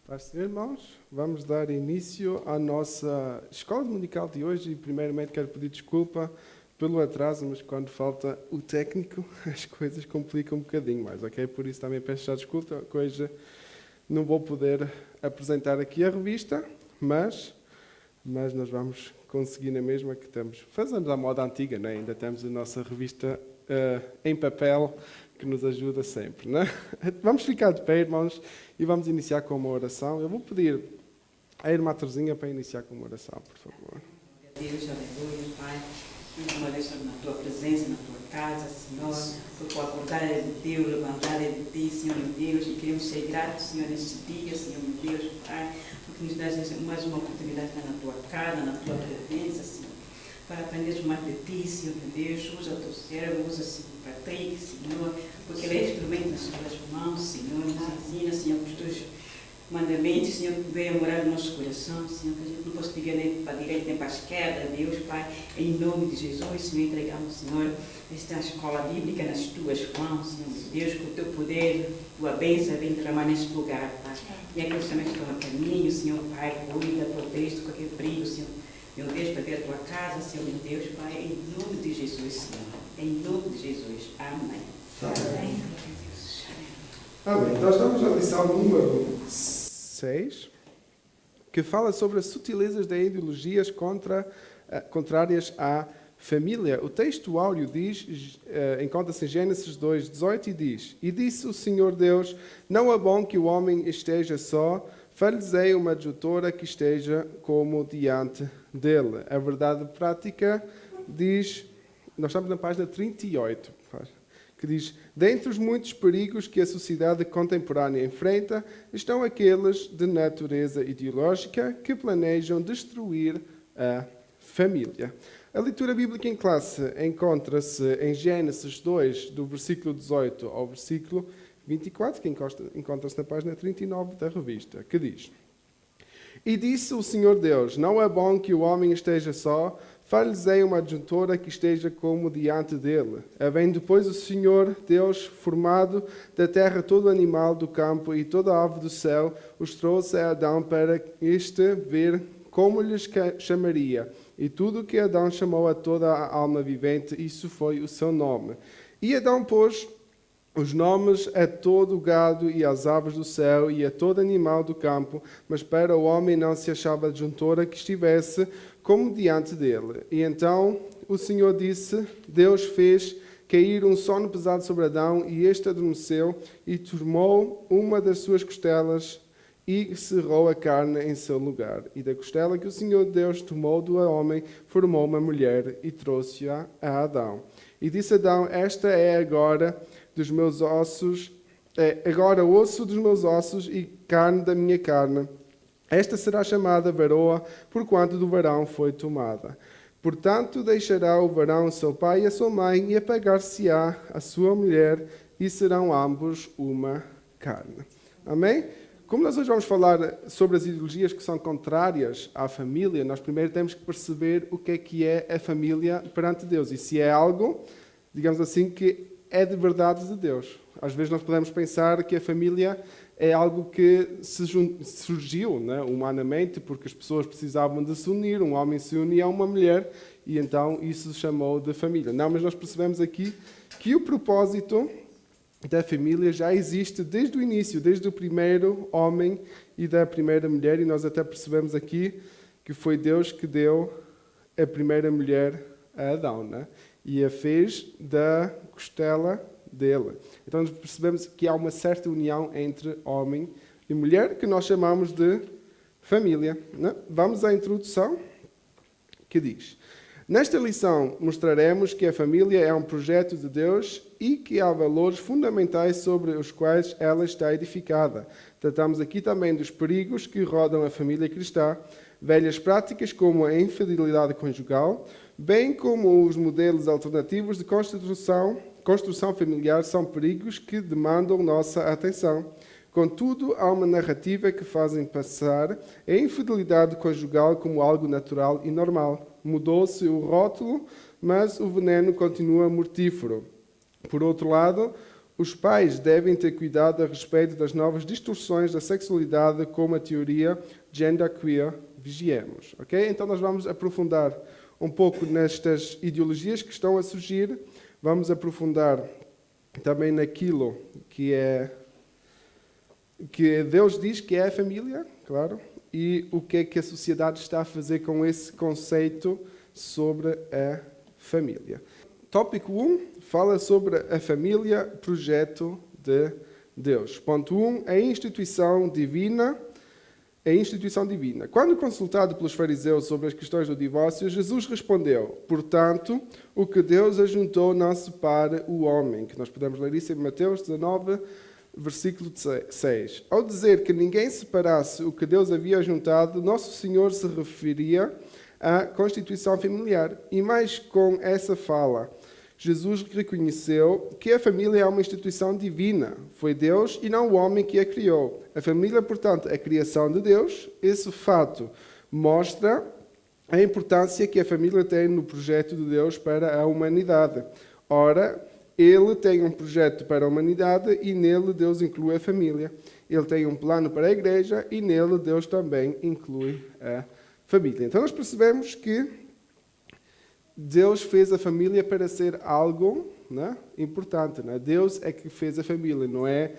Paz do Senhor, irmãos, vamos dar início à nossa escola dominical de hoje e primeiramente quero pedir desculpa pelo atraso, mas quando falta o técnico as coisas complicam um bocadinho mais, ok? Por isso também peço já desculpa, hoje não vou poder apresentar aqui a revista, mas nós vamos conseguir na mesma que temos. Fazemos a moda antiga, né? Ainda temos a nossa revista em papel, que nos ajuda sempre, né? Vamos ficar de pé, irmãos, e vamos iniciar com uma oração. Eu vou pedir à irmã Terezinha para iniciar com uma oração, por favor. Deus, aleluia, Pai. Uma vez na tua presença, na tua casa, Senhor, por acordar de Deus, levantar de ti, Senhor meu Deus, e queremos ser gratos, Senhor, neste dia, Senhor meu Deus, Pai, porque nos dás mais uma oportunidade de estar na tua casa, na tua presença, Senhor, para aprender mais de ti, Senhor meu Deus. Usa o teu servo, usa, Senhor, Patrick, Senhor, porque ele é instrumento nas tuas mãos, Senhor, nos ensina, Senhor, os teus mandamentos, Senhor, venha morar no nosso coração, Senhor, que a gente não possa pegar nem para a direita nem para a esquerda, Deus, Pai, em nome de Jesus, Senhor, entregamos, Senhor, esta escola bíblica nas tuas mãos, Senhor, Deus, que o teu poder, tua bênção vem derramar neste lugar, Pai, e aqueles também que estão no caminho, Senhor, Pai, cuida, protege qualquer perigo, Senhor, meu Deus, para ver a tua casa, Senhor, meu Deus, Pai, em nome de Jesus, Senhor, em nome de Jesus, amém. Amém. Amém. Então estamos na lição número 6, que fala sobre as sutilezas de ideologias contrárias à família. O texto áureo diz, encontra-se em Gênesis 2, 18 e diz: E disse o Senhor Deus, não é bom que o homem esteja só, far-lhe-ei uma adjutora que esteja como diante dele. A verdade prática diz, nós estamos na página 38, que diz: dentre os muitos perigos que a sociedade contemporânea enfrenta, estão aqueles de natureza ideológica que planejam destruir a família. A leitura bíblica em classe encontra-se em Gênesis 2, do versículo 18 ao versículo 24, que encontra-se na página 39 da revista, que diz: E disse o Senhor Deus, não é bom que o homem esteja só, far-lhe-ei uma adjutora que esteja como diante dele. Havendo depois o Senhor Deus formado da terra todo animal do campo e toda ave do céu, os trouxe a Adão para este ver como lhes chamaria. E tudo o que Adão chamou a toda a alma vivente, isso foi o seu nome. E Adão pôs os nomes a todo o gado e às aves do céu e a todo animal do campo, mas para o homem não se achava adjuntora que estivesse como diante dele. E então o Senhor disse, Deus fez cair um sono pesado sobre Adão, e este adormeceu, e tomou uma das suas costelas e cerrou a carne em seu lugar. E da costela que o Senhor Deus tomou do homem, formou uma mulher e trouxe-a a Adão. E disse Adão, esta é agora dos meus ossos, agora osso dos meus ossos e carne da minha carne. Esta será chamada varoa, porquanto do varão foi tomada. Portanto, deixará o varão seu pai e a sua mãe, e apagar-se-á a sua mulher, e serão ambos uma carne. Amém? Como nós hoje vamos falar sobre as ideologias que são contrárias à família, nós primeiro temos que perceber o que é a família perante Deus. E se é algo, digamos assim, que é de verdade de Deus. Às vezes nós podemos pensar que a família é algo que surgiu, né, humanamente, porque as pessoas precisavam de se unir, um homem se unia a uma mulher, e então isso se chamou de família. Não, mas nós percebemos aqui que o propósito da família já existe desde o início, desde o primeiro homem e da primeira mulher, e nós até percebemos aqui que foi Deus que deu a primeira mulher a Adão, né? E a fez da costela dele. Então nós percebemos que há uma certa união entre homem e mulher, que nós chamamos de família, né? Vamos à introdução, que diz: nesta lição mostraremos que a família é um projeto de Deus e que há valores fundamentais sobre os quais ela está edificada. Tratamos aqui também dos perigos que rodam a família cristã, velhas práticas como a infidelidade conjugal, bem como os modelos alternativos de construção familiar são perigos que demandam nossa atenção. Contudo, há uma narrativa que fazem passar a infidelidade conjugal como algo natural e normal. Mudou-se o rótulo, mas o veneno continua mortífero. Por outro lado, Os pais devem ter cuidado a respeito das novas distorções da sexualidade, como a teoria genderqueer vigiemos. Okay? Então nós vamos aprofundar um pouco nestas ideologias que estão a surgir. Vamos aprofundar também naquilo que Deus diz que é a família, claro, e o que é que a sociedade está a fazer com esse conceito sobre a família. Tópico 1 fala sobre a família, projeto de Deus. Ponto 1, a instituição divina. Quando consultado pelos fariseus sobre as questões do divórcio, Jesus respondeu: portanto, o que Deus ajuntou não separe o homem. Que nós podemos ler isso em Mateus 19, versículo 6. Ao dizer que ninguém separasse o que Deus havia ajuntado, Nosso Senhor se referia à constituição familiar. E mais com essa fala, Jesus reconheceu que a família é uma instituição divina. Foi Deus e não o homem que a criou. A família, portanto, é a criação de Deus. Esse fato mostra a importância que a família tem no projeto de Deus para a humanidade. Ora, Ele tem um projeto para a humanidade e nele Deus inclui a família. Ele tem um plano para a igreja e nele Deus também inclui a família. Então nós percebemos que Deus fez a família para ser algo, né, importante. Né? Deus é que fez a família, não é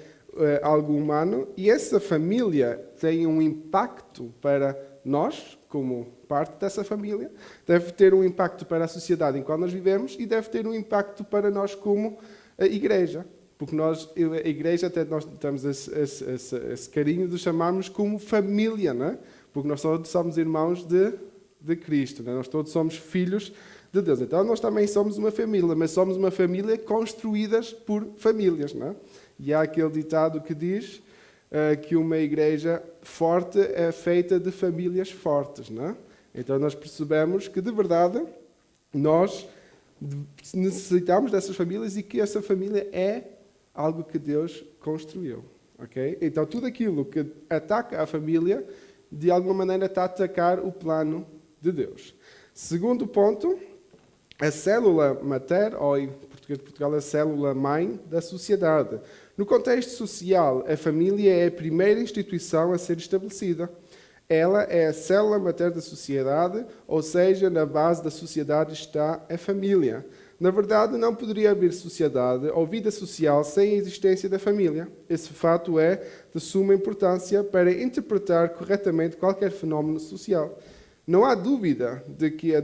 algo humano. E essa família tem um impacto para nós, como parte dessa família. Deve ter um impacto para a sociedade em qual nós vivemos e deve ter um impacto para nós como a igreja. Porque nós, a igreja, até nós temos esse carinho de chamarmos como família, né? Porque nós todos somos irmãos de Cristo, né? Nós todos somos filhos de Deus. Então nós também somos uma família, mas somos uma família construídas por famílias, não é? E há aquele ditado que diz que uma igreja forte é feita de famílias fortes, não é? Então nós percebemos que, de verdade, nós necessitamos dessas famílias e que essa família é algo que Deus construiu. Okay? Então tudo aquilo que ataca a família, de alguma maneira está a atacar o plano de Deus. Segundo ponto, a célula mater, ou em português de Portugal, a célula mãe da sociedade. No contexto social, a família é a primeira instituição a ser estabelecida. Ela é a célula mater da sociedade, ou seja, na base da sociedade está a família. Na verdade, não poderia haver sociedade ou vida social sem a existência da família. Esse fato é de suma importância para interpretar corretamente qualquer fenómeno social. Não há dúvida de que a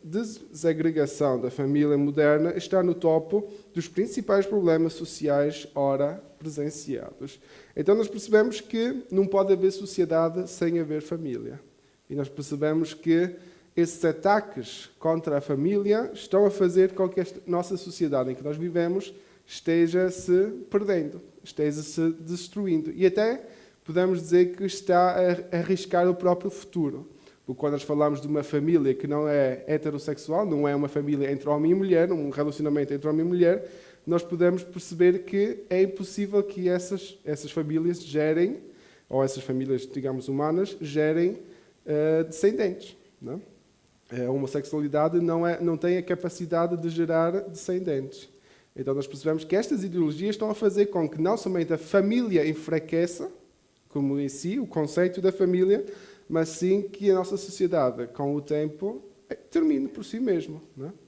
desagregação da família moderna está no topo dos principais problemas sociais ora presenciados. Então nós percebemos que não pode haver sociedade sem haver família. E nós percebemos que esses ataques contra a família estão a fazer com que a nossa sociedade em que nós vivemos esteja-se perdendo, esteja-se destruindo. E até podemos dizer que está a arriscar o próprio futuro. Porque quando nós falamos de uma família que não é heterossexual, não é uma família entre homem e mulher, um relacionamento entre homem e mulher, nós podemos perceber que é impossível que essas famílias gerem, ou essas famílias, digamos, humanas, gerem descendentes. Não? A homossexualidade não tem a capacidade de gerar descendentes. Então nós percebemos que estas ideologias estão a fazer com que não somente a família enfraqueça, como em si, o conceito da família, mas sim que a nossa sociedade, com o tempo, termine por si mesmo.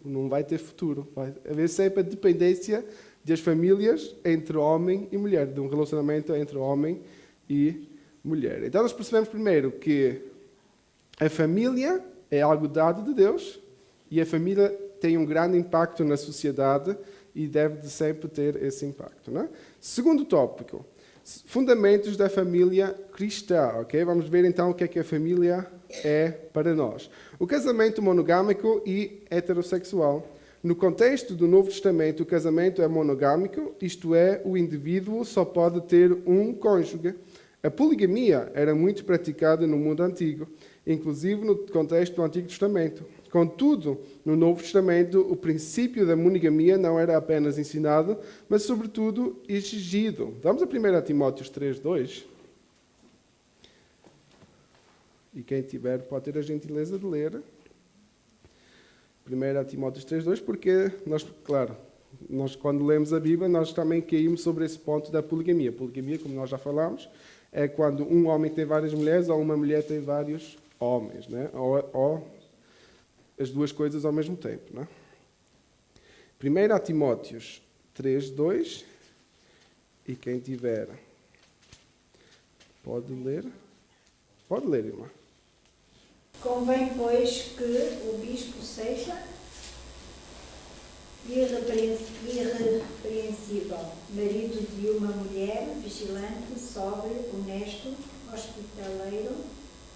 Não vai ter futuro. Vai haver sempre a dependência das famílias entre homem e mulher, de um relacionamento entre homem e mulher. Então nós percebemos primeiro que a família é algo dado de Deus e a família tem um grande impacto na sociedade e deve sempre ter esse impacto. Não é? Segundo tópico, fundamentos da família cristã. Okay? Vamos ver então o que é que a família é para nós. O casamento monogâmico e heterossexual. No contexto do Novo Testamento, o casamento é monogâmico, isto é, o indivíduo só pode ter um cônjuge. A poligamia era muito praticada no mundo antigo, inclusive no contexto do Antigo Testamento. Contudo, no Novo Testamento, o princípio da monogamia não era apenas ensinado, mas, sobretudo, exigido. Vamos a 1 Timóteo 3:2. E quem tiver pode ter a gentileza de ler. 1 Timóteo 3:2, porque nós, claro, Nós, quando lemos a Bíblia, nós também caímos sobre esse ponto da poligamia. Poligamia, como nós já falamos, é quando um homem tem várias mulheres ou uma mulher tem vários homens, né? Ou as duas coisas ao mesmo tempo, né? 1 Timóteos 3:2, e quem tiver pode ler. Pode ler, irmã. Convém, pois, que o bispo seja irrepreensível, marido de uma mulher, vigilante, sóbrio, honesto, hospitaleiro,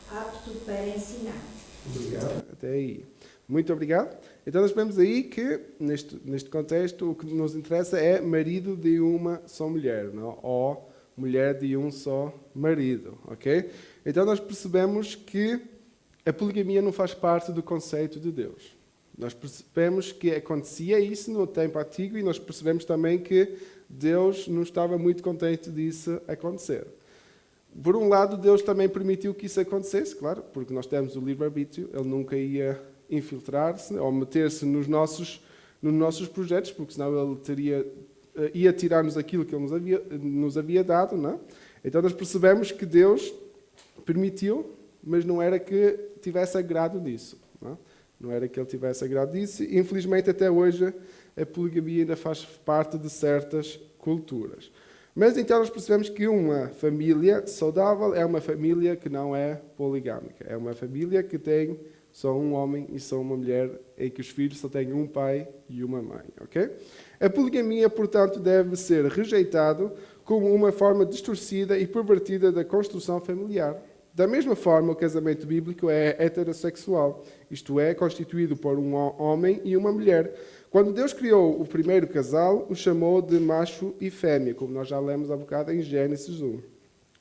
apto para ensinar. Obrigado. Até aí. Muito obrigado. Então nós vemos aí que, neste contexto, o que nos interessa é marido de uma só mulher, não? Ou mulher de um só marido, ok? Então nós percebemos que a poligamia não faz parte do conceito de Deus. Nós percebemos que acontecia isso no tempo antigo e nós percebemos também que Deus não estava muito contente disso acontecer. Por um lado, Deus também permitiu que isso acontecesse, claro, porque nós temos o livre-arbítrio, Ele nunca ia infiltrar-se ou meter-se nos nossos projetos, porque senão Ele ia tirar-nos aquilo que Ele nos havia dado, não é? Então nós percebemos que Deus permitiu, mas não era que tivesse agrado disso. Não era que Ele tivesse agrado disso. E, infelizmente, até hoje, a poligamia ainda faz parte de certas culturas. Mas então nós percebemos que uma família saudável é uma família que não é poligâmica. É uma família que tem só um homem e só uma mulher, em que os filhos só têm um pai e uma mãe. Okay? A poligamia, portanto, deve ser rejeitado como uma forma distorcida e pervertida da construção familiar. Da mesma forma, o casamento bíblico é heterossexual, isto é, constituído por um homem e uma mulher. Quando Deus criou o primeiro casal, o chamou de macho e fêmea, como nós já lemos há bocado em Gênesis 1.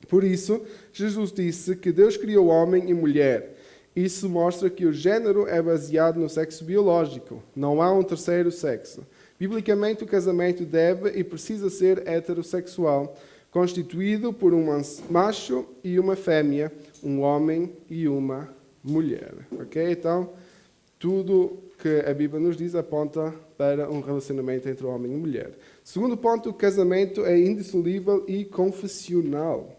Por isso, Jesus disse que Deus criou homem e mulher. Isso mostra que o género é baseado no sexo biológico. Não há um terceiro sexo. Biblicamente, o casamento deve e precisa ser heterossexual, constituído por um macho e uma fêmea, um homem e uma mulher. Okay? Então, tudo que a Bíblia nos diz aponta para um relacionamento entre homem e mulher. Segundo ponto, o casamento é indissolúvel e confessional.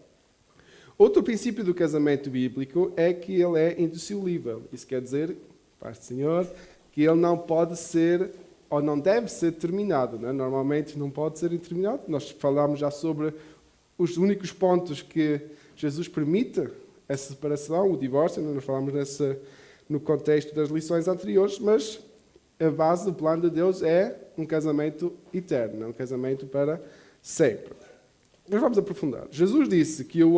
Outro princípio do casamento bíblico é que ele é indissolúvel. Isso quer dizer, paz do Senhor, que ele não pode ser ou não deve ser terminado. Né? Normalmente não pode ser terminado. Nós falámos já sobre os únicos pontos que Jesus permite a separação, o divórcio. Nós falámos no contexto das lições anteriores, mas a base do plano de Deus é um casamento eterno, um casamento para sempre. Mas vamos aprofundar. Jesus disse que o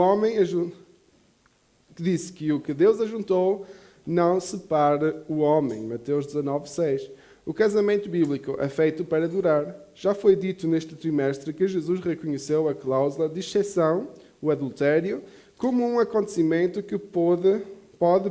que Deus ajuntou não separe o homem. Mateus 19:6. O casamento bíblico é feito para durar. Já foi dito neste trimestre que Jesus reconheceu a cláusula de exceção, o adultério, como um acontecimento que pode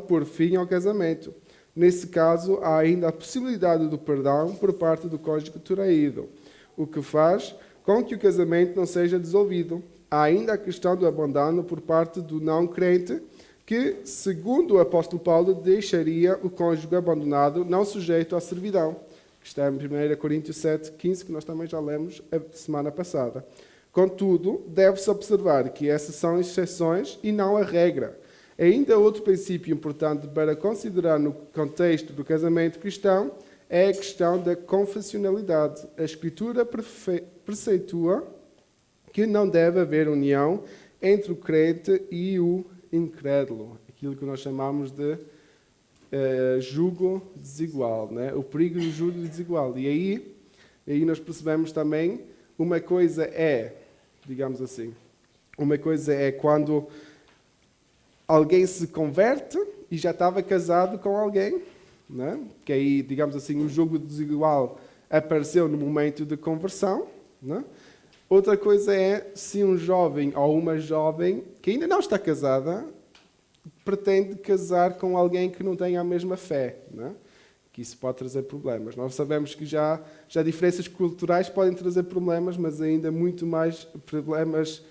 pôr fim ao casamento. Nesse caso, há ainda a possibilidade do perdão por parte do cônjuge traído, o que faz com que o casamento não seja dissolvido. Há ainda a questão do abandono por parte do não-crente, que, segundo o apóstolo Paulo, deixaria o cônjuge abandonado não sujeito à servidão, que está em 1 Coríntios 7:15, que nós também já lemos a semana passada. Contudo, deve-se observar que essas são exceções e não a regra. Ainda outro princípio importante para considerar no contexto do casamento cristão é a questão da confessionalidade. A Escritura preceitua que não deve haver união entre o crente e o incrédulo, aquilo que nós chamamos de jugo desigual, né? O perigo do jugo desigual. E aí nós percebemos também, uma coisa é, digamos assim, uma coisa é quando alguém se converte e já estava casado com alguém, né? Que aí, digamos assim, o jugo desigual apareceu no momento de conversão, né? Outra coisa é se um jovem ou uma jovem que ainda não está casada pretende casar com alguém que não tem a mesma fé, né? Que isso pode trazer problemas. Nós sabemos que já diferenças culturais podem trazer problemas, mas ainda muito mais problemas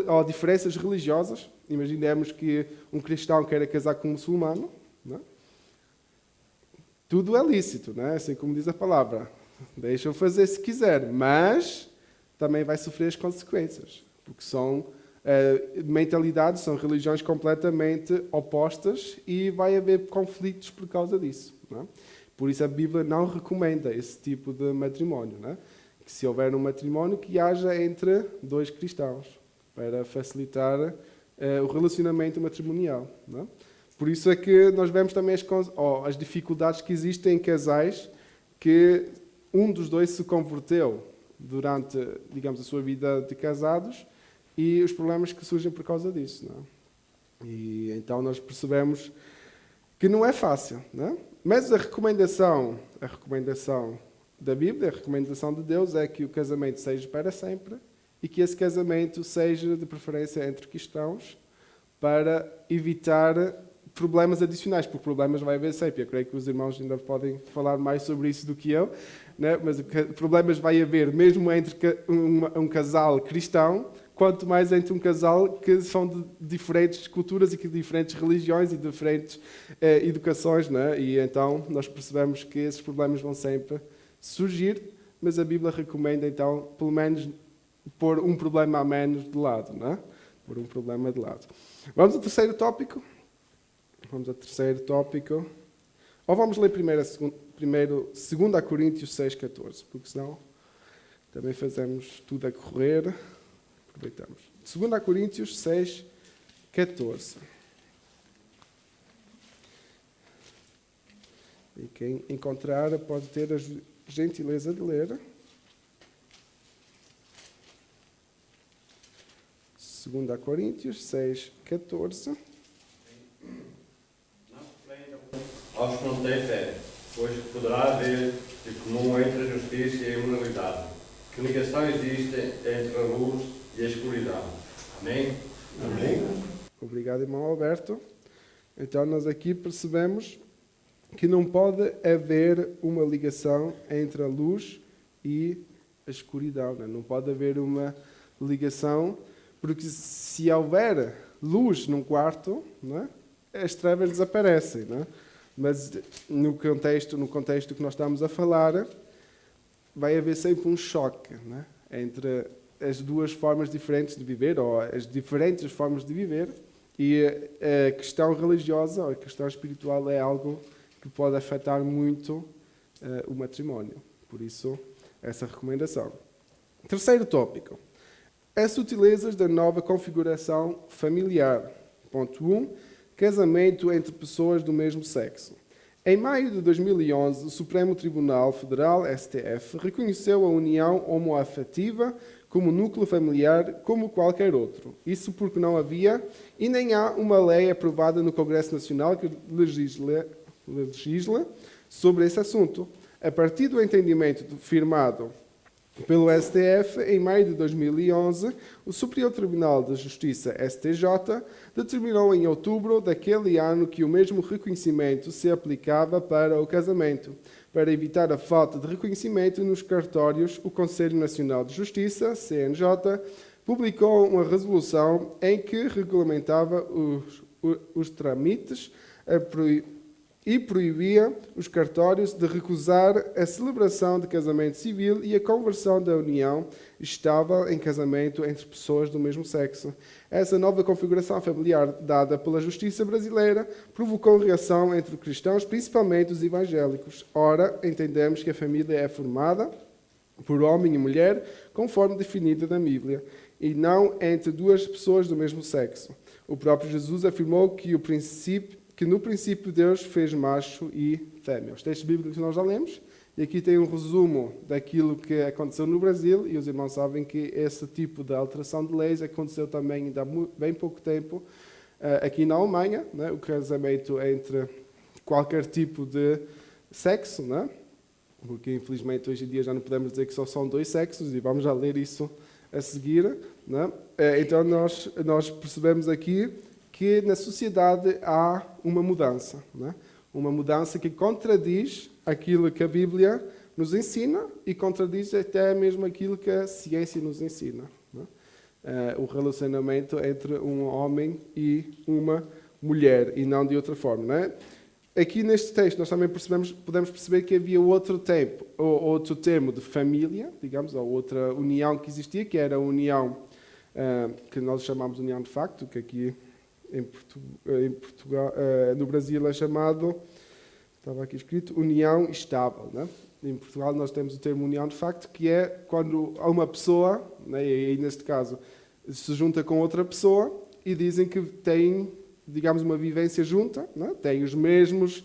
ou diferenças religiosas. Imaginemos que um cristão queira casar com um muçulmano, né? Tudo é lícito, né? Assim como diz a palavra. Deixa-o fazer se quiser, mas também vai sofrer as consequências, porque são mentalidades, são religiões completamente opostas e vai haver conflitos por causa disso. Não é? Por isso a Bíblia não recomenda esse tipo de matrimónio. Não é? Que se houver um matrimónio, que haja entre dois cristãos, para facilitar o relacionamento matrimonial. Não é? Por isso é que nós vemos também as dificuldades que existem em casais que um dos dois se converteu durante, digamos, a sua vida de casados e os problemas que surgem por causa disso. Não é? E então nós percebemos que não é fácil. Não é? Mas a recomendação da Bíblia, a recomendação de Deus é que o casamento seja para sempre e que esse casamento seja de preferência entre cristãos para evitar problemas adicionais, porque problemas vai haver sempre. Eu creio que os irmãos ainda podem falar mais sobre isso do que eu, né? Mas problemas vai haver mesmo entre um casal cristão, quanto mais entre um casal que são de diferentes culturas e de diferentes religiões e diferentes educações. Né? E então nós percebemos que esses problemas vão sempre surgir, mas a Bíblia recomenda então, pelo menos, pôr um problema a menos de lado. Né? Pôr um problema de lado. Vamos ao terceiro tópico? Ou vamos ler primeiro 2 Coríntios 6,14, porque senão também fazemos tudo a correr. Aproveitamos. 2 Coríntios 6,14. E quem encontrar pode ter a gentileza de ler. 2 Coríntios 6,14. Aos que não têm fé, pois poderá haver de comum entre a justiça e a imoralidade. Que ligação existe entre a luz e a escuridão? Amém? Amém. Obrigado, irmão Alberto. Então nós aqui percebemos que não pode haver uma ligação entre a luz e a escuridão. Não pode haver uma ligação, porque se houver luz num quarto, não é? As trevas desaparecem. Não é? Mas no contexto que nós estamos a falar, vai haver sempre um choque, né? Entre as duas formas diferentes de viver, ou as diferentes formas de viver, e a questão religiosa ou a questão espiritual é algo que pode afetar muito o matrimónio. Por isso, essa recomendação. Terceiro tópico. As sutilezas da nova configuração familiar. Ponto 1. Casamento entre pessoas do mesmo sexo. Em maio de 2011, o Supremo Tribunal Federal, STF, reconheceu a união homoafetiva como núcleo familiar como qualquer outro. Isso porque não havia e nem há uma lei aprovada no Congresso Nacional que legisla sobre esse assunto. A partir do entendimento firmado pelo STF, em maio de 2011, o Superior Tribunal de Justiça, STJ, determinou em outubro daquele ano que o mesmo reconhecimento se aplicava para o casamento. Para evitar a falta de reconhecimento nos cartórios, o Conselho Nacional de Justiça, CNJ, publicou uma resolução em que regulamentava os trâmites e proibia os cartórios de recusar a celebração de casamento civil e a conversão da união estável em casamento entre pessoas do mesmo sexo. Essa nova configuração familiar dada pela justiça brasileira provocou reação entre os cristãos, principalmente os evangélicos. Ora, entendemos que a família é formada por homem e mulher, conforme definido na Bíblia, e não entre duas pessoas do mesmo sexo. O próprio Jesus afirmou que no princípio Deus fez macho e fêmea. Os textos bíblicos nós já lemos, e aqui tem um resumo daquilo que aconteceu no Brasil, e os irmãos sabem que esse tipo de alteração de leis aconteceu também ainda há bem pouco tempo aqui na Alemanha, né? O casamento entre qualquer tipo de sexo, né? Porque infelizmente hoje em dia já não podemos dizer que só são dois sexos, e vamos já ler isso a seguir. Né? Então nós percebemos aqui que na sociedade há uma mudança. Né? Uma mudança que contradiz aquilo que a Bíblia nos ensina e contradiz até mesmo aquilo que a ciência nos ensina. Né? O relacionamento entre um homem e uma mulher, e não de outra forma. Né? aqui neste texto nós também podemos perceber que havia outro tempo, ou outro termo de família, digamos, ou outra união que existia, que era a união que nós chamamos de união de facto, que aqui em Portugal, no Brasil é chamado, estava aqui escrito, união estável, né? Em Portugal nós temos o termo união de facto, que é quando uma pessoa, né, e aí neste caso, se junta com outra pessoa e dizem que têm, digamos, uma vivência junta, né? Têm os mesmos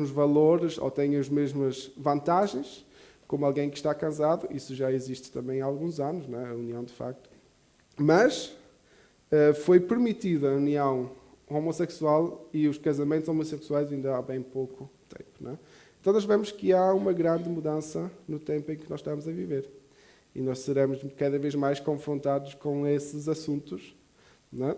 valores ou têm as mesmas vantagens, como alguém que está casado. Isso já existe também há alguns anos, né? A união de facto. Mas foi permitida a união homossexual e os casamentos homossexuais ainda há bem pouco tempo, né? Então nós vemos que há uma grande mudança no tempo em que nós estamos a viver. E nós seremos cada vez mais confrontados com esses assuntos, né?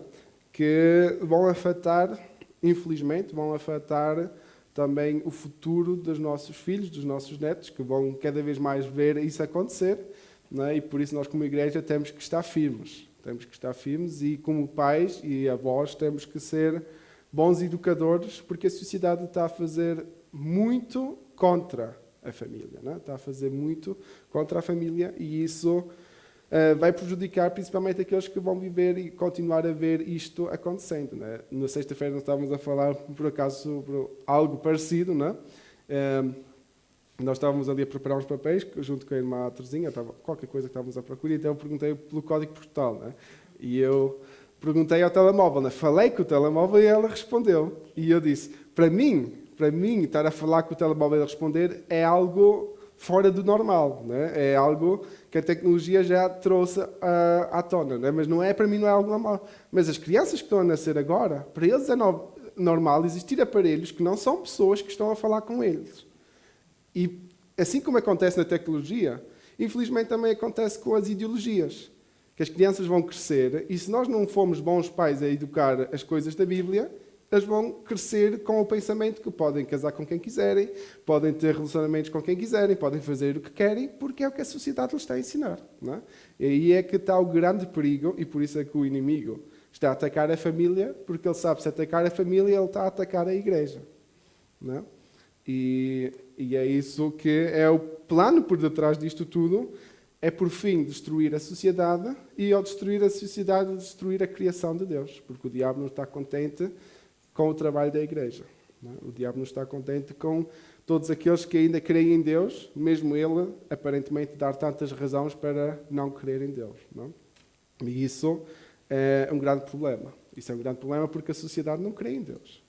Que vão afetar, infelizmente, vão afetar também o futuro dos nossos filhos, dos nossos netos, que vão cada vez mais ver isso acontecer, né? E por isso nós, como igreja, temos que estar firmes. Temos que estar firmes e, como pais e avós, temos que ser bons educadores, porque a sociedade está a fazer muito contra a família, né? Está a fazer muito contra a família e isso vai prejudicar principalmente aqueles que vão viver e continuar a ver isto acontecendo, né? Na sexta-feira nós estávamos a falar, por acaso, sobre algo parecido, né? Nós estávamos ali a preparar uns papéis, junto com a irmã Terezinha, qualquer coisa que estávamos a procurar, então eu perguntei pelo código postal, né? E eu perguntei ao telemóvel, né? Falei com o telemóvel e ela respondeu. E eu disse, para mim, estar a falar com o telemóvel e responder é algo fora do normal, né? É algo que a tecnologia já trouxe à tona, né? Mas para mim não é algo normal. Mas as crianças que estão a nascer agora, para eles é normal existir aparelhos que não são pessoas que estão a falar com eles. E assim como acontece na tecnologia, infelizmente também acontece com as ideologias. Que as crianças vão crescer e se nós não formos bons pais a educar as coisas da Bíblia, elas vão crescer com o pensamento que podem casar com quem quiserem, podem ter relacionamentos com quem quiserem, podem fazer o que querem, porque é o que a sociedade lhes está a ensinar, não é? E aí é que está o grande perigo, e por isso é que o inimigo está a atacar a família, porque ele sabe que se atacar a família, ele está a atacar a igreja, não é? E é isso que é o plano por detrás disto tudo, é por fim destruir a sociedade e ao destruir a sociedade, destruir a criação de Deus, porque o diabo não está contente com o trabalho da igreja. Não é? O diabo não está contente com todos aqueles que ainda creem em Deus, mesmo ele, aparentemente, dar tantas razões para não crer em Deus. Não é? E isso é um grande problema. Isso é um grande problema porque a sociedade não crê em Deus.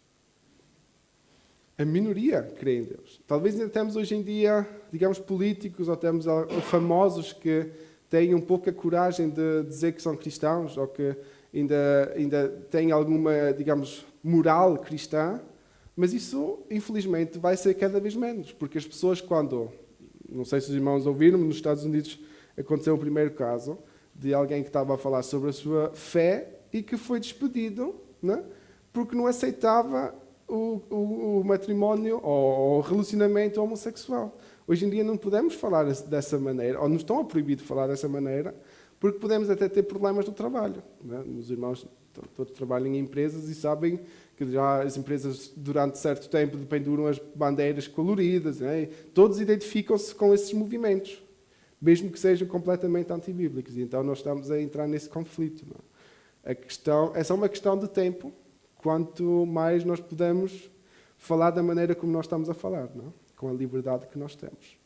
A minoria crê em Deus. Talvez ainda temos hoje em dia, digamos, políticos ou temos famosos que têm um pouco a coragem de dizer que são cristãos ou que ainda têm alguma, digamos, moral cristã, mas isso, infelizmente, vai ser cada vez menos, porque as pessoas quando, não sei se os irmãos ouviram, nos Estados Unidos aconteceu o primeiro caso de alguém que estava a falar sobre a sua fé e que foi despedido, né, porque não aceitava o matrimónio ou o relacionamento homossexual. Hoje em dia não podemos falar dessa maneira, ou nos estão a proibir de falar dessa maneira, porque podemos até ter problemas no trabalho, né? Os irmãos todos trabalham em empresas e sabem que já as empresas durante certo tempo penduram as bandeiras coloridas, né? Todos identificam-se com esses movimentos, mesmo que sejam completamente antibíblicos. E então nós estamos a entrar nesse conflito. Não é? É só uma questão de tempo, quanto mais nós podemos falar da maneira como nós estamos a falar, não é? Com a liberdade que nós temos.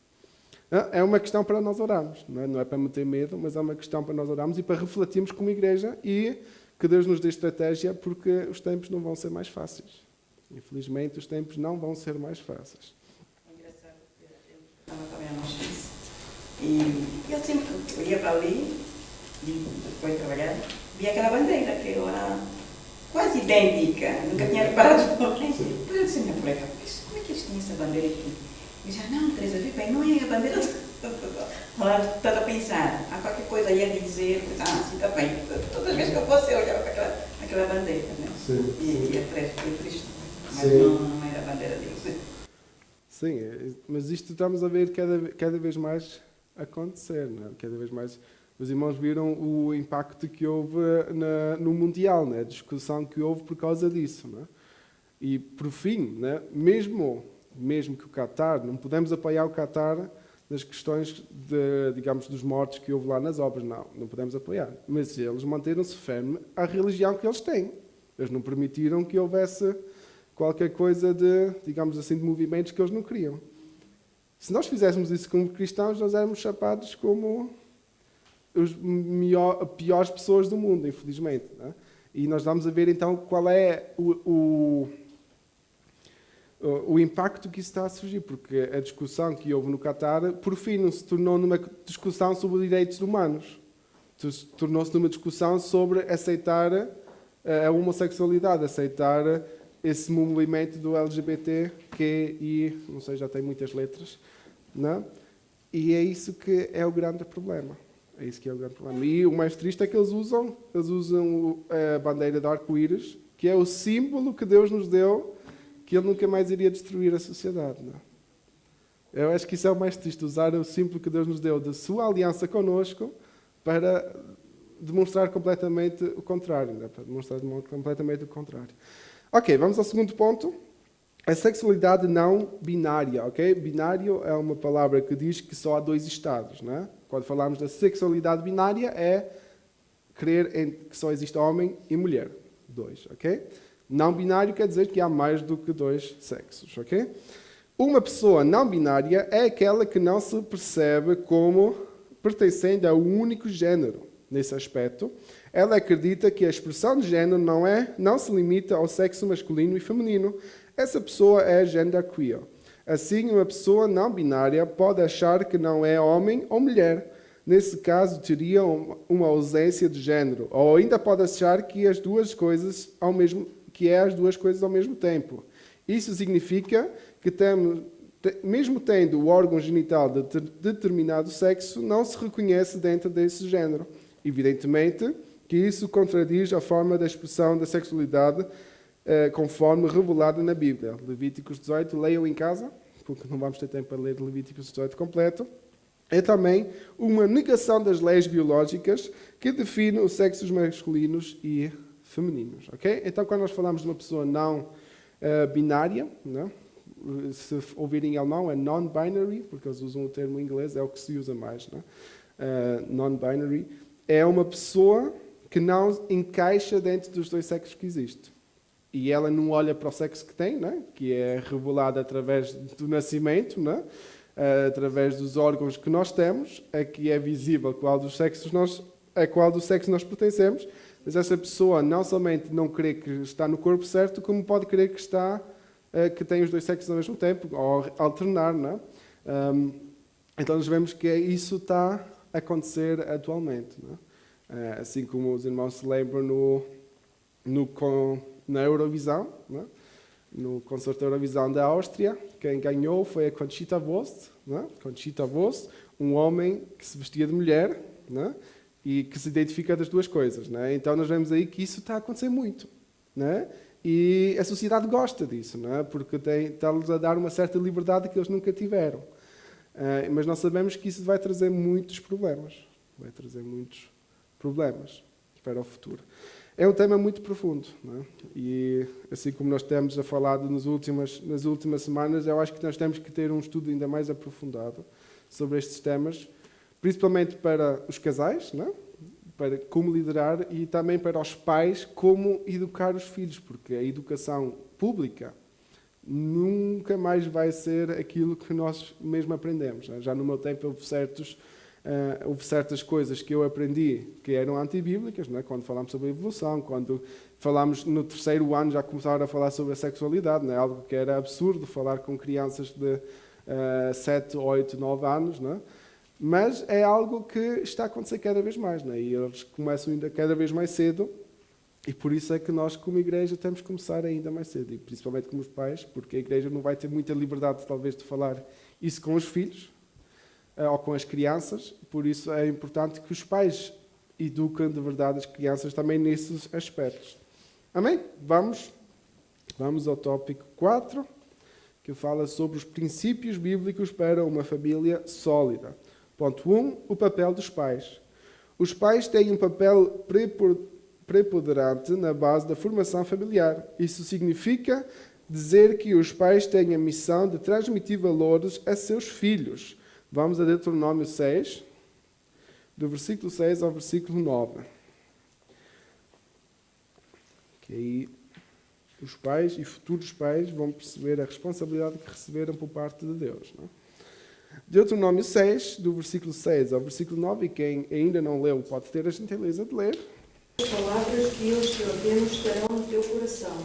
É uma questão para nós orarmos, não é para meter medo, mas é uma questão para nós orarmos e para refletirmos como igreja e que Deus nos dê estratégia, porque os tempos não vão ser mais fáceis. Infelizmente, os tempos não vão ser mais fáceis. É engraçado que eu estava também a Mochiz e eu sempre eu ia para ali, e depois de trabalhar, via aquela bandeira que era quase idêntica, nunca tinha reparado. Depois eu disse, minha colega, como é que eles tinham essa bandeira aqui? E disse, não, Teresa, vê bem, não é a bandeira. Estava a pensar, há qualquer coisa aí a dizer, sim, está bem. Todas as vezes que eu fosse, eu olhava para aquela bandeira, né? Sim. E atrás foi triste, mas não era a bandeira deles. Sim, mas isto estamos a ver cada vez mais acontecer, não é? Cada vez mais. Os irmãos viram o impacto que houve no Mundial, né? A discussão que houve por causa disso, não é? E, por fim, né, mesmo que o Qatar, não podemos apoiar o Qatar nas questões, digamos, dos mortos que houve lá nas obras, não podemos apoiar. Mas eles manteram-se firmes à religião que eles têm. Eles não permitiram que houvesse qualquer coisa de, digamos assim, de movimentos que eles não queriam. Se nós fizéssemos isso como cristãos, nós éramos chapados como as piores pessoas do mundo, infelizmente. Né? E nós vamos a ver então qual é o impacto que isso está a surgir, porque a discussão que houve no Qatar, por fim, não se tornou numa discussão sobre direitos humanos. Tornou-se numa discussão sobre aceitar a homossexualidade, aceitar esse movimento do LGBT, não sei, já tem muitas letras, não? E é isso que é o grande problema. É isso que é o grande problema. E o mais triste é que eles usam a bandeira de arco-íris, que é o símbolo que Deus nos deu, que Ele nunca mais iria destruir a sociedade. Não? Eu acho que isso é o mais triste, usar o símbolo que Deus nos deu da sua aliança connosco para demonstrar completamente o contrário. Não? Para demonstrar completamente o contrário. Ok, vamos ao segundo ponto. A sexualidade não binária. Okay? Binário é uma palavra que diz que só há dois estados. Não é? Quando falamos da sexualidade binária, é crer que só existe homem e mulher. Dois, ok? Não binário quer dizer que há mais do que dois sexos, ok? Uma pessoa não binária é aquela que não se percebe como pertencendo a um único género. Nesse aspecto, ela acredita que a expressão de género não se limita ao sexo masculino e feminino. Essa pessoa é genderqueer. Assim, uma pessoa não binária pode achar que não é homem ou mulher. Nesse caso, teria uma ausência de género. Ou ainda pode achar que as duas coisas ao mesmo tempo. Isso significa que, mesmo tendo o órgão genital de determinado sexo, não se reconhece dentro desse género. Evidentemente que isso contradiz a forma da expressão da sexualidade conforme revelada na Bíblia. Levíticos 18, leiam em casa, porque não vamos ter tempo para ler Levíticos 18 completo. É também uma negação das leis biológicas que definem os sexos masculinos e femininos. Okay? Então, quando nós falamos de uma pessoa não binária, não? Se ouvirem em alemão é non-binary, porque eles usam o termo em inglês, é o que se usa mais. Non-binary é uma pessoa que não encaixa dentro dos dois sexos que existem. E ela não olha para o sexo que tem, não? Que é revelado através do nascimento, não? Através dos órgãos que nós temos, aqui é visível qual dos sexos nós pertencemos, mas essa pessoa não somente não crê que está no corpo certo, como pode crer que tem os dois sexos ao mesmo tempo, ou alternar, não? Então nós vemos que isso está a acontecer atualmente, não? Assim como os irmãos se lembram na Eurovisão, não? No concerto Eurovisão da Áustria, quem ganhou foi a Conchita Wurst, não? Conchita Wurst, um homem que se vestia de mulher, não? E que se identifica das duas coisas. Não é? Então nós vemos aí que isso está a acontecer muito. Não é? E a sociedade gosta disso, não é? Porque está-lhes a dar uma certa liberdade que eles nunca tiveram. Mas nós sabemos que isso vai trazer muitos problemas. Vai trazer muitos problemas para o futuro. É um tema muito profundo. Não é? E assim como nós temos falado nas últimas semanas, eu acho que nós temos que ter um estudo ainda mais aprofundado sobre estes temas, principalmente para os casais, não é? Para como liderar, e também para os pais, como educar os filhos, porque a educação pública nunca mais vai ser aquilo que nós mesmo aprendemos. Não é? Já no meu tempo houve certas coisas que eu aprendi que eram antibíblicas, não é? Quando falámos sobre a evolução, quando falámos no 3º ano já começaram a falar sobre a sexualidade, não é? Algo que era absurdo falar com crianças de 7, 8, 9 anos, não é? Mas é algo que está a acontecer cada vez mais, não é? E eles começam ainda cada vez mais cedo, e por isso é que nós, como igreja, temos que começar ainda mais cedo, e principalmente como os pais, porque a igreja não vai ter muita liberdade, talvez, de falar isso com os filhos, ou com as crianças, por isso é importante que os pais eduquem de verdade as crianças também nesses aspectos. Amém? Vamos ao tópico 4, que fala sobre os princípios bíblicos para uma família sólida. Ponto 1, o papel dos pais. Os pais têm um papel preponderante na base da formação familiar. Isso significa dizer que os pais têm a missão de transmitir valores a seus filhos. Vamos a Deuteronômio 6, do versículo 6 ao versículo 9. Que aí os pais e futuros pais vão perceber a responsabilidade que receberam por parte de Deus. Não é? Deuteronômio 6, do versículo 6 ao versículo 9, e quem ainda não leu pode ter a gentileza de ler. As palavras que eu te ordeno estarão no teu coração,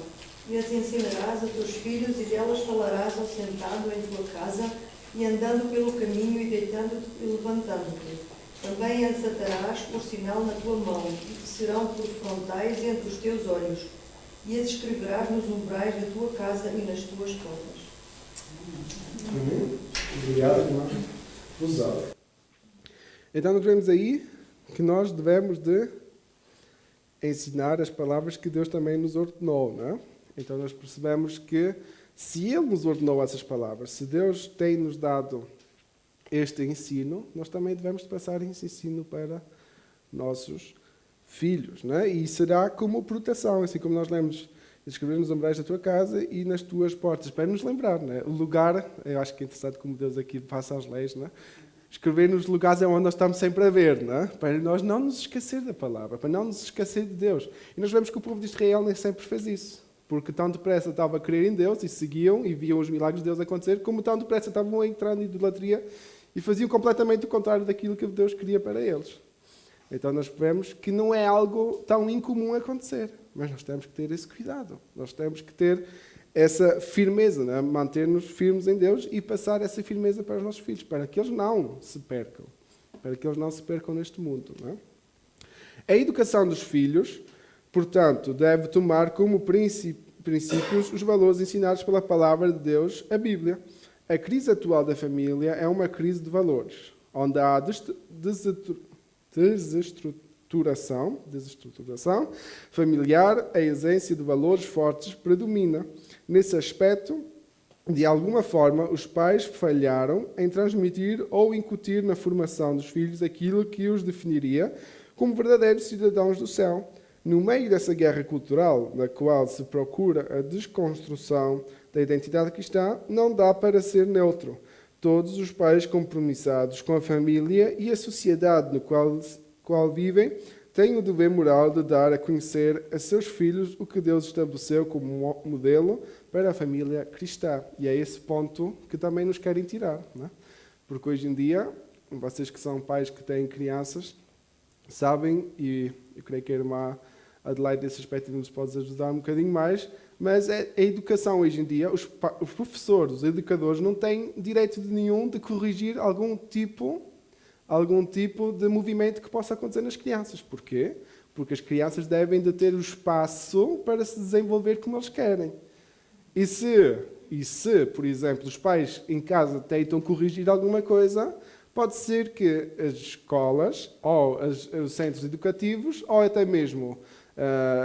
e as ensinarás a teus filhos, e delas falarás assentado em tua casa, e andando pelo caminho, e deitando-te e levantando-te. Também as atarás por sinal na tua mão, e te serão por frontais entre os teus olhos, e as escreverás nos umbrais da tua casa e nas tuas portas. Obrigado, irmão. Rosário. Então nós vemos aí que nós devemos de ensinar as palavras que Deus também nos ordenou, não é? Então nós percebemos que se Ele nos ordenou essas palavras, se Deus tem nos dado este ensino, nós também devemos passar esse ensino para nossos filhos, não é? E será como proteção, assim como nós lemos, escrever nos umbrais da tua casa e nas tuas portas, para nos lembrar, não é? O lugar, eu acho que é interessante como Deus aqui passa as leis, não é? Escrever nos lugares é onde nós estamos sempre a ver, não é? Para nós não nos esquecer da palavra, para não nos esquecer de Deus. E nós vemos que o povo de Israel nem sempre fez isso, porque tão depressa estavam a crer em Deus e seguiam e viam os milagres de Deus acontecer, como tão depressa estavam a entrar na idolatria e faziam completamente o contrário daquilo que Deus queria para eles. Então nós vemos que não é algo tão incomum acontecer, mas nós temos que ter esse cuidado, nós temos que ter essa firmeza, né? Manter-nos firmes em Deus e passar essa firmeza para os nossos filhos, para que eles não se percam, neste mundo. Né? A educação dos filhos, portanto, deve tomar como princípios os valores ensinados pela palavra de Deus, a Bíblia. A crise atual da família é uma crise de valores, onde há desestruturação familiar, a ausência de valores fortes predomina. Nesse aspecto, de alguma forma, os pais falharam em transmitir ou incutir na formação dos filhos aquilo que os definiria como verdadeiros cidadãos do céu. No meio dessa guerra cultural, na qual se procura a desconstrução da identidade cristã, não dá para ser neutro. Todos os pais compromissados com a família e a sociedade no qual vivem têm o dever moral de dar a conhecer a seus filhos o que Deus estabeleceu como modelo para a família cristã. E é esse ponto que também nos querem tirar. Não é? Porque hoje em dia, vocês que são pais que têm crianças, sabem, e eu creio que a irmã Adelaide nesse aspecto nos pode ajudar um bocadinho mais, mas a educação hoje em dia, os professores, os educadores, não têm direito nenhum de corrigir algum tipo de movimento que possa acontecer nas crianças. Porquê? Porque as crianças devem de ter o espaço para se desenvolver como eles querem. E se, por exemplo, os pais em casa tentam corrigir alguma coisa, pode ser que as escolas, ou os centros educativos, ou até mesmo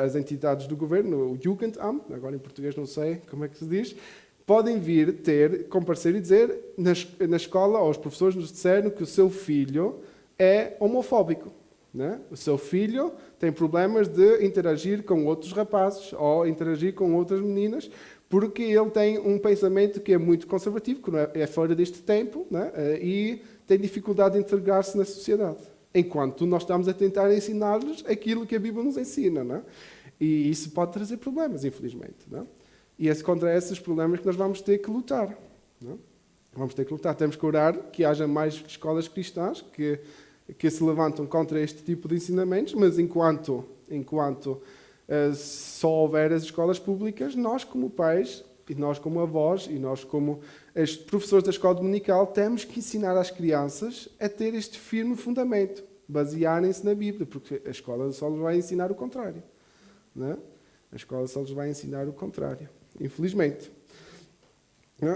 as entidades do governo, o Jugendamt, agora em português não sei como é que se diz, podem vir comparecer e dizer na escola, ou os professores nos disseram que o seu filho é homofóbico. Né? O seu filho tem problemas de interagir com outros rapazes ou interagir com outras meninas porque ele tem um pensamento que é muito conservativo, que é fora deste tempo, né? E tem dificuldade de integrar-se na sociedade. Enquanto nós estamos a tentar ensinar-lhes aquilo que a Bíblia nos ensina. Né? E isso pode trazer problemas, infelizmente. Né? E é contra esses problemas que nós vamos ter que lutar. Né? Vamos ter que lutar. Temos que orar que haja mais escolas cristãs que se levantam contra este tipo de ensinamentos, mas enquanto só houver as escolas públicas, nós como pais, e nós como avós, e nós como os professores da escola dominical, temos que ensinar às crianças a ter este firme fundamento, basearem-se na Bíblia, porque a escola só lhes vai ensinar o contrário. Não é? A escola só lhes vai ensinar o contrário, infelizmente.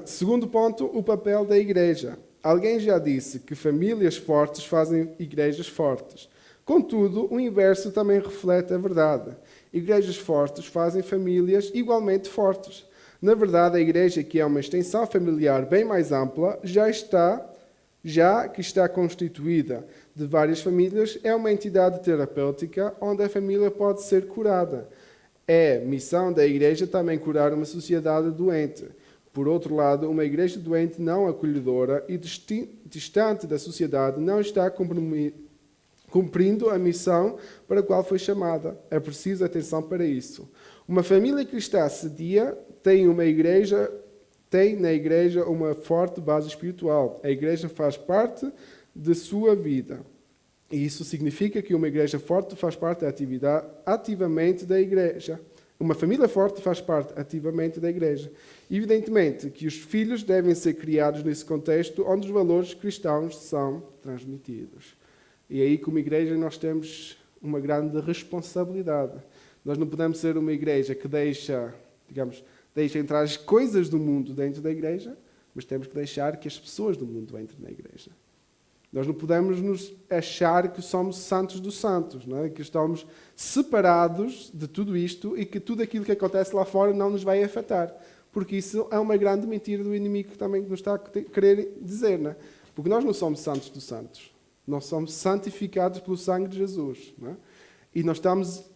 Segundo ponto, o papel da igreja. Alguém já disse que famílias fortes fazem igrejas fortes. Contudo, o inverso também reflete a verdade. Igrejas fortes fazem famílias igualmente fortes. Na verdade, a igreja, que é uma extensão familiar bem mais ampla, já que está constituída de várias famílias, é uma entidade terapêutica onde a família pode ser curada. É missão da igreja também curar uma sociedade doente. Por outro lado, uma igreja doente não acolhedora e distante da sociedade não está cumprindo a missão para a qual foi chamada. É preciso atenção para isso. Uma família cristã sadia tem na igreja uma forte base espiritual. A igreja faz parte de sua vida. E isso significa que uma igreja forte faz parte ativamente da igreja. Uma família forte faz parte ativamente da igreja. Evidentemente que os filhos devem ser criados nesse contexto onde os valores cristãos são transmitidos. E aí, como igreja, nós temos uma grande responsabilidade. Nós não podemos ser uma igreja que deixa entrar as coisas do mundo dentro da igreja, mas temos que deixar que as pessoas do mundo entrem na igreja. Nós não podemos nos achar que somos santos dos santos, não é? Que estamos separados de tudo isto e que tudo aquilo que acontece lá fora não nos vai afetar. Porque isso é uma grande mentira do inimigo que também nos está a querer dizer, não é? Porque nós não somos santos dos santos. Nós somos santificados pelo sangue de Jesus, não é? E nós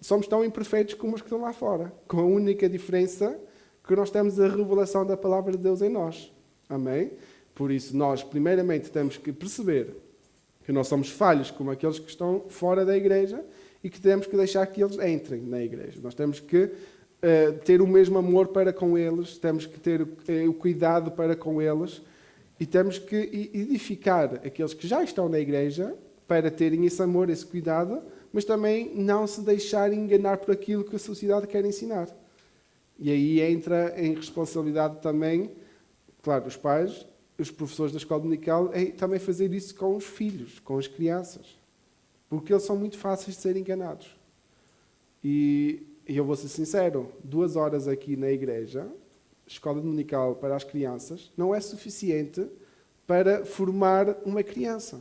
somos tão imperfeitos como os que estão lá fora. Com a única diferença que nós temos a revelação da palavra de Deus em nós. Amém? Por isso, nós primeiramente temos que perceber que nós somos falhos como aqueles que estão fora da igreja e que temos que deixar que eles entrem na igreja. Nós temos que ter o mesmo amor para com eles, temos que ter o cuidado para com eles e temos que edificar aqueles que já estão na igreja para terem esse amor, esse cuidado, mas também não se deixarem enganar por aquilo que a sociedade quer ensinar. E aí entra em responsabilidade também, claro, os pais, os professores da escola dominical, é também fazer isso com os filhos, com as crianças. Porque eles são muito fáceis de serem enganados. E eu vou ser sincero, 2 horas aqui na igreja, escola dominical para as crianças, não é suficiente para formar uma criança.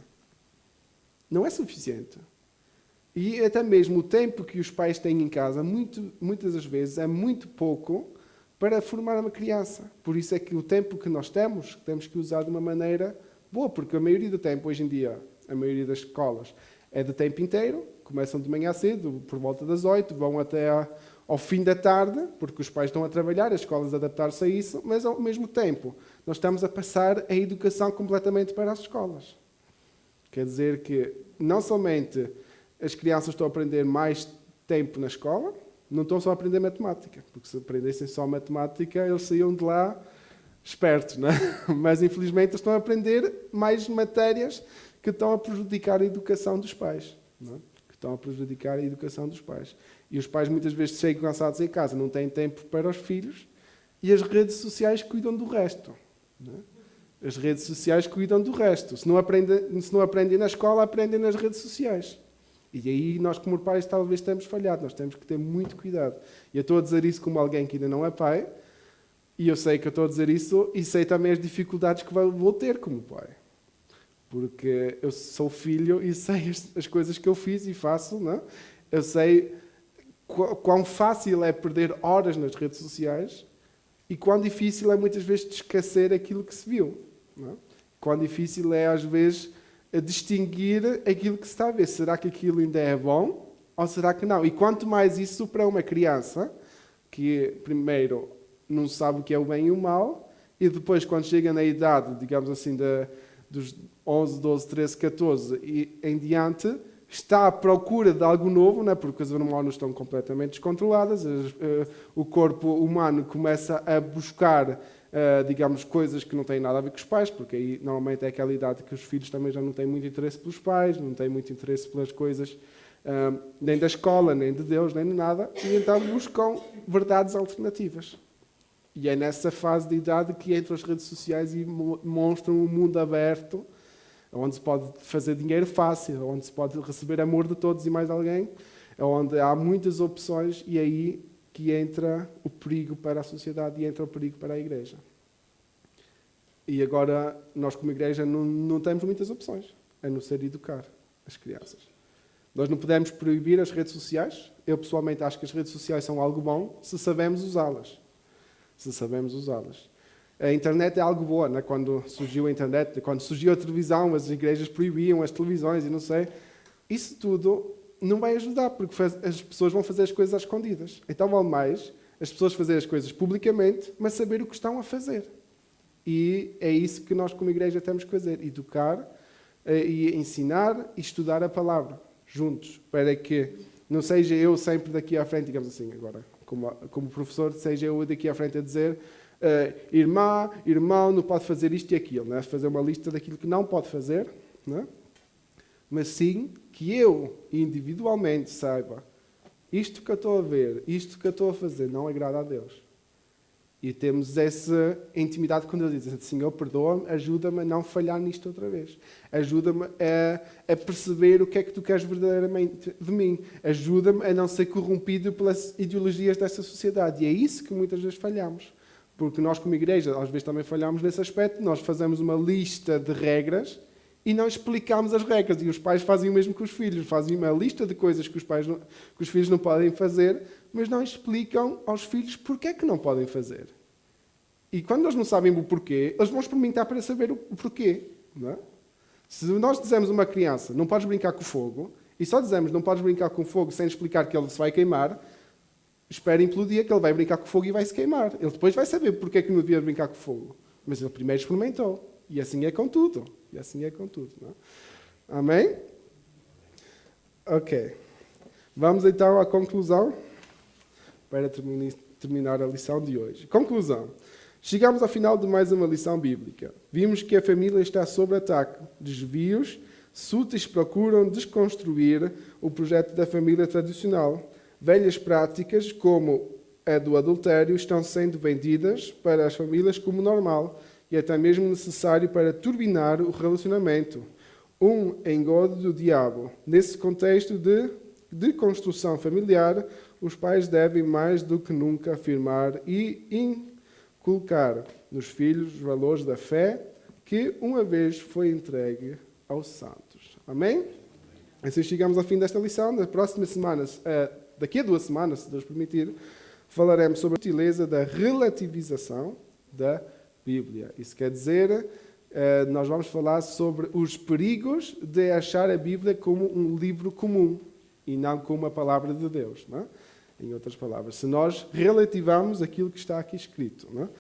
Não é suficiente. E até mesmo o tempo que os pais têm em casa, muitas das vezes, é muito pouco para formar uma criança. Por isso é que o tempo que nós temos que usar de uma maneira boa, porque a maioria do tempo, hoje em dia, a maioria das escolas é de tempo inteiro, começam de manhã cedo, por volta das 8, vão até ao fim da tarde, porque os pais estão a trabalhar, as escolas adaptar-se a isso, mas ao mesmo tempo nós estamos a passar a educação completamente para as escolas. Quer dizer que não somente as crianças estão a aprender mais tempo na escola, não estão só a aprender matemática, porque se aprendessem só matemática, eles saíam de lá espertos, não é? Mas infelizmente estão a aprender mais matérias que estão a prejudicar a educação dos pais, não é? Que estão a prejudicar a educação dos pais. E os pais muitas vezes chegam cansados em casa, não têm tempo para os filhos, e as redes sociais cuidam do resto, não é? As redes sociais cuidam do resto. Se não aprendem na escola, aprendem nas redes sociais. E aí nós, como pais, talvez temos falhado. Nós temos que ter muito cuidado. E eu estou a dizer isso como alguém que ainda não é pai, e eu sei que eu estou a dizer isso, e sei também as dificuldades que vou ter como pai. Porque eu sou filho e sei as coisas que eu fiz e faço, não é? Eu sei quão fácil é perder horas nas redes sociais e quão difícil é muitas vezes de esquecer aquilo que se viu. Não é? Quão difícil é, às vezes, a distinguir aquilo que se está a ver. Será que aquilo ainda é bom ou será que não? E quanto mais isso para uma criança, que primeiro não sabe o que é o bem e o mal, e depois quando chega na idade, digamos assim, dos 11, 12, 13, 14 e em diante, está à procura de algo novo, não é? Porque as hormonas estão completamente descontroladas, o corpo humano começa a buscar digamos, coisas que não têm nada a ver com os pais, porque aí normalmente é aquela idade que os filhos também já não têm muito interesse pelos pais, não têm muito interesse pelas coisas nem da escola, nem de Deus, nem de nada, e então buscam verdades alternativas. E é nessa fase de idade que entram as redes sociais e mostram um mundo aberto, onde se pode fazer dinheiro fácil, onde se pode receber amor de todos e mais alguém, onde há muitas opções, e aí que entra o perigo para a sociedade e entra o perigo para a igreja. E agora, nós como igreja não temos muitas opções, a não ser educar as crianças. Nós não podemos proibir as redes sociais. Eu, pessoalmente, acho que as redes sociais são algo bom se sabemos usá-las. Se sabemos usá-las. A internet é algo boa, né? Quando surgiu a internet, quando surgiu a televisão, as igrejas proibiam as televisões e não sei. Isso tudo não vai ajudar, porque as pessoas vão fazer as coisas às escondidas. Então vale mais as pessoas fazerem as coisas publicamente, mas saber o que estão a fazer. E é isso que nós como igreja temos que fazer, educar e ensinar e estudar a palavra juntos, para que não seja eu sempre daqui à frente, digamos assim, agora, como professor, seja eu daqui à frente a dizer irmã, irmão, não pode fazer isto e aquilo, não é? Fazer uma lista daquilo que não pode fazer, não é? Mas sim que eu, individualmente, saiba isto que eu estou a ver, isto que eu estou a fazer, não agrada a Deus. E temos essa intimidade quando Ele diz, Senhor, perdoa-me, ajuda-me a não falhar nisto outra vez. Ajuda-me a perceber o que é que Tu queres verdadeiramente de mim. Ajuda-me a não ser corrompido pelas ideologias desta sociedade. E é isso que muitas vezes falhamos. Porque nós, como igreja, às vezes também falhamos nesse aspecto. Nós fazemos uma lista de regras e não explicamos as regras. E os pais fazem o mesmo com os filhos. Fazem uma lista de coisas que os filhos não podem fazer, mas não explicam aos filhos porque é que não podem fazer. E quando eles não sabem o porquê, eles vão experimentar para saber o porquê. Não é? Se nós dizemos a uma criança, não podes brincar com fogo, e só dizemos não podes brincar com fogo sem explicar que ele se vai queimar, esperem pelo dia que ele vai brincar com fogo e vai se queimar. Ele depois vai saber porque é que não devia brincar com fogo. Mas ele primeiro experimentou. E assim é com tudo. E assim é com tudo. Não é? Amém? Ok. Vamos então à conclusão para terminar a lição de hoje. Conclusão. Chegamos ao final de mais uma lição bíblica. Vimos que a família está sob ataque. Desvios súteis procuram desconstruir o projeto da família tradicional. Velhas práticas, como a do adultério, estão sendo vendidas para as famílias como normal e até mesmo necessário para turbinar o relacionamento. Um engodo do diabo. Nesse contexto de construção familiar, os pais devem mais do que nunca afirmar e inculcar nos filhos os valores da fé que uma vez foi entregue aos santos. Amém? Assim chegamos ao fim desta lição. Na próxima semana, daqui a 2 semanas, se Deus permitir, falaremos sobre a sutileza da relativização da Bíblia. Isso quer dizer, nós vamos falar sobre os perigos de achar a Bíblia como um livro comum e não como a palavra de Deus. Não é? Em outras palavras, se nós relativamos aquilo que está aqui escrito. Não é?